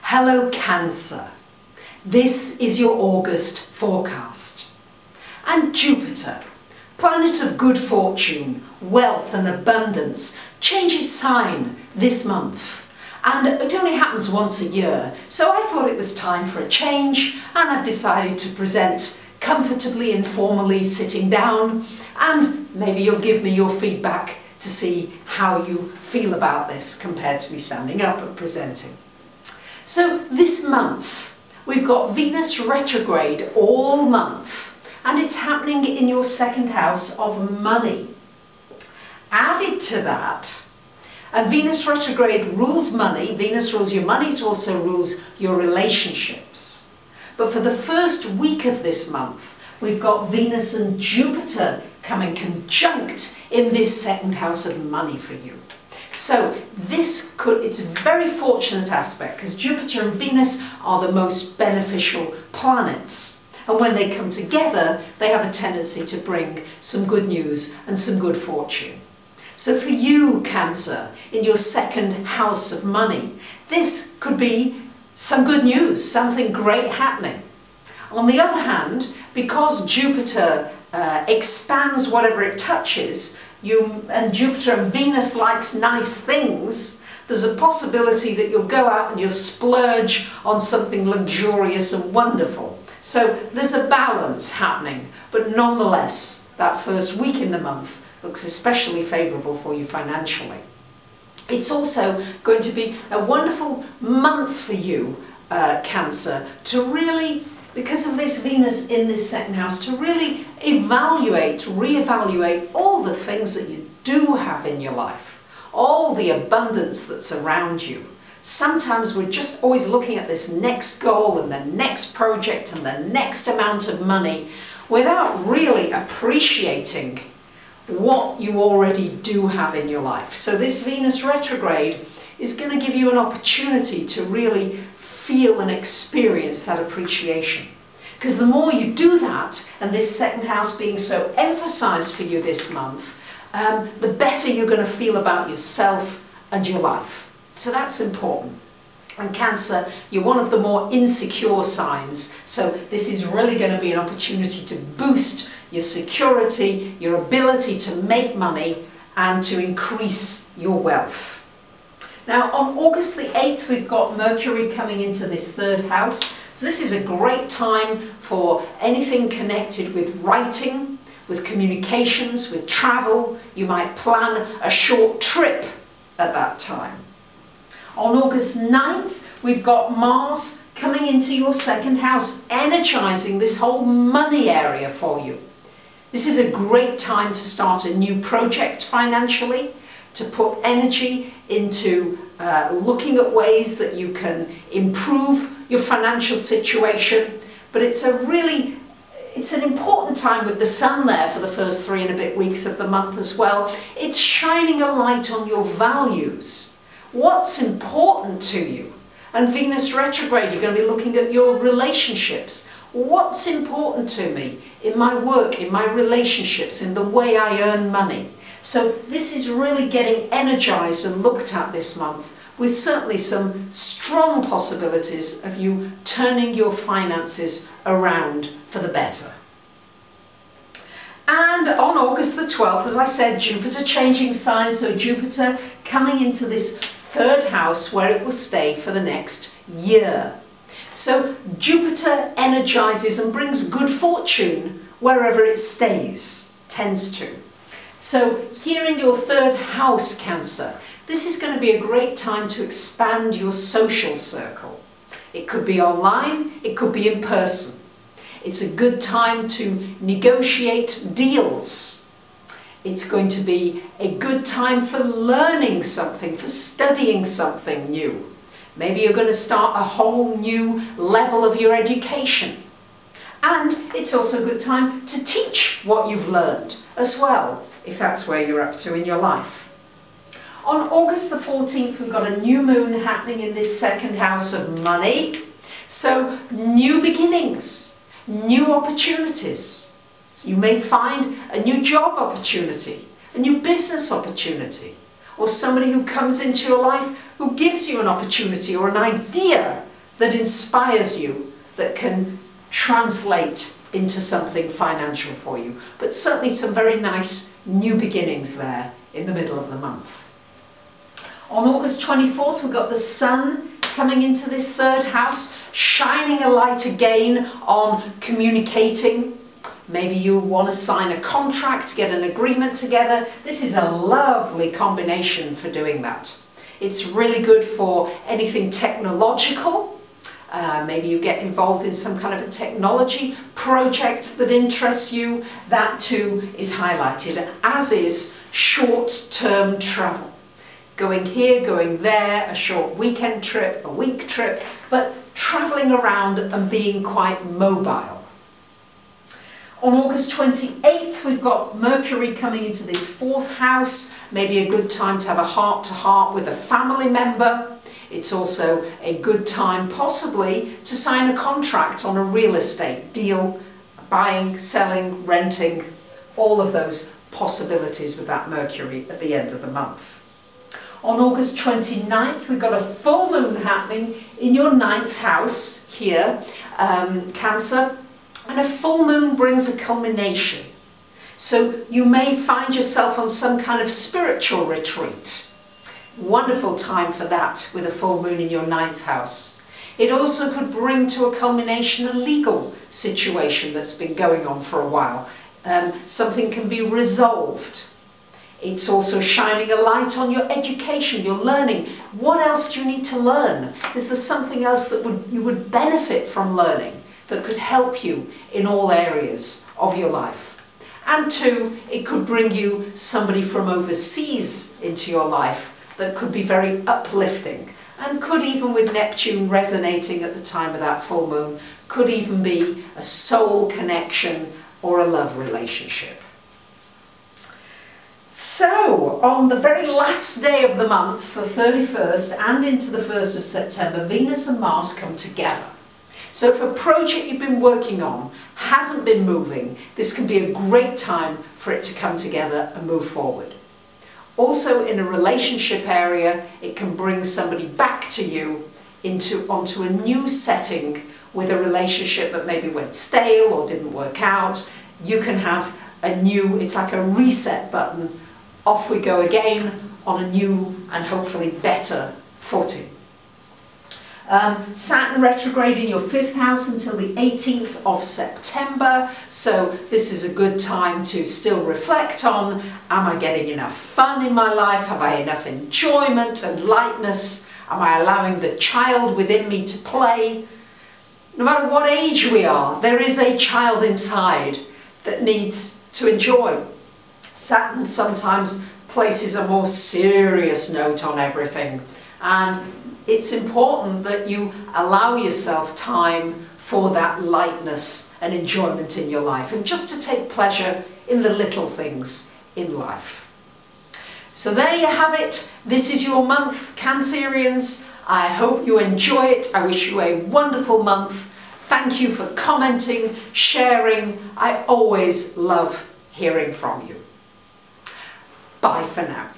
Hello Cancer, this is your August forecast. And Jupiter, planet of good fortune, wealth and abundance, changes sign this month. And it only happens once a year, so I thought it was time for a change, and I've decided to present comfortably, informally, sitting down, and maybe you'll give me your feedback to see how you feel about this compared to me standing up and presenting. So this month we've got Venus retrograde all month, and it's happening in your second house of money. Added to that, and Venus retrograde rules money. Venus rules your money, it also rules your relationships. But for the first week of this month, we've got Venus and Jupiter coming conjunct in this second house of money for you. So it's a very fortunate aspect because Jupiter and Venus are the most beneficial planets. And when they come together, they have a tendency to bring some good news and some good fortune. So for you, Cancer, in your second house of money, this could be some good news, something great happening. On the other hand, because Jupiter expands whatever it touches, and Jupiter and Venus likes nice things, there's a possibility that you'll go out and you'll splurge on something luxurious and wonderful. So there's a balance happening, but nonetheless, that first week in the month looks especially favourable for you financially. It's also going to be a wonderful month for you, Cancer, to really, because of this Venus in this second house, to really reevaluate all the things that you do have in your life, all the abundance that's around you. Sometimes we're just always looking at this next goal and the next project and the next amount of money without really appreciating what you already do have in your life. So this Venus retrograde is going to give you an opportunity to really feel and experience that appreciation. Because the more you do that, and this second house being so emphasized for you this month, the better you're going to feel about yourself and your life. So that's important. And Cancer, you're one of the more insecure signs, so this is really going to be an opportunity to boost your security, your ability to make money, and to increase your wealth. Now on August the 8th we've got Mercury coming into this third house, so this is a great time for anything connected with writing, with communications, with travel. You might plan a short trip at that time. On August 9th we've got Mars coming into your second house, energizing this whole money area for you. This is a great time to start a new project financially, to put energy into looking at ways that you can improve your financial situation. But it's an important time with the Sun there for the first 3 and a bit weeks of the month as well. It's shining a light on your values. What's important to you? And Venus retrograde, you're going to be looking at your relationships. What's important to me in my work, in my relationships, in the way I earn money? So this is really getting energized and looked at this month, with certainly some strong possibilities of you turning your finances around for the better. And on August the 12th, as I said, Jupiter changing signs, so Jupiter coming into this third house where it will stay for the next year. So Jupiter energizes and brings good fortune wherever it stays, tends to. So here in your third house, Cancer, this is going to be a great time to expand your social circle. It could be online, it could be in person. It's a good time to negotiate deals. It's going to be a good time for learning something, for studying something new. Maybe you're going to start a whole new level of your education. And it's also a good time to teach what you've learned as well, if that's where you're up to in your life. On August the 14th, we've got a new moon happening in this second house of money. So new beginnings, new opportunities. So you may find a new job opportunity, a new business opportunity, or somebody who comes into your life who gives you an opportunity or an idea that inspires you, that can translate into something financial for you. But certainly some very nice new beginnings there in the middle of the month. On August 24th, we've got the Sun coming into this third house, shining a light again on communicating. Maybe you want to sign a contract, get an agreement together. This is a lovely combination for doing that. It's really good for anything technological. Maybe you get involved in some kind of a technology project that interests you. That too is highlighted, as is short-term travel. Going here, going there, a short weekend trip, a week trip, but travelling around and being quite mobile. On August 28th, we've got Mercury coming into this fourth house. Maybe a good time to have a heart-to-heart with a family member. It's also a good time, possibly, to sign a contract on a real estate deal, buying, selling, renting, all of those possibilities with that Mercury at the end of the month. On August 29th, we've got a full moon happening in your 9th house here, Cancer, and a full moon brings a culmination. So you may find yourself on some kind of spiritual retreat. Wonderful time for that with a full moon in your 9th house. It also could bring to a culmination a legal situation that's been going on for a while. Something can be resolved. It's also shining a light on your education, your learning. What else do you need to learn? Is there something else that you would benefit from learning that could help you in all areas of your life? And two, it could bring you somebody from overseas into your life that could be very uplifting, and could, even with Neptune resonating at the time of that full moon, could even be a soul connection or a love relationship. So, on the very last day of the month, the 31st, and into the 1st of September, Venus and Mars come together. So if a project you've been working on hasn't been moving, this can be a great time for it to come together and move forward. Also, in a relationship area, it can bring somebody back to you onto a new setting with a relationship that maybe went stale or didn't work out. You can have a new, it's like a reset button. Off we go again on a new and hopefully better footing. Saturn retrograde in your 5th house until the 18th of September. So this is a good time to still reflect on, am I getting enough fun in my life? Have I enough enjoyment and lightness? Am I allowing the child within me to play? No matter what age we are, there is a child inside that needs to enjoy. Saturn sometimes places a more serious note on everything, and it's important that you allow yourself time for that lightness and enjoyment in your life, and just to take pleasure in the little things in life. So there you have it. This is your month, Cancerians. I hope you enjoy it. I wish you a wonderful month. Thank you for commenting, sharing. I always love hearing from you. Bye for now.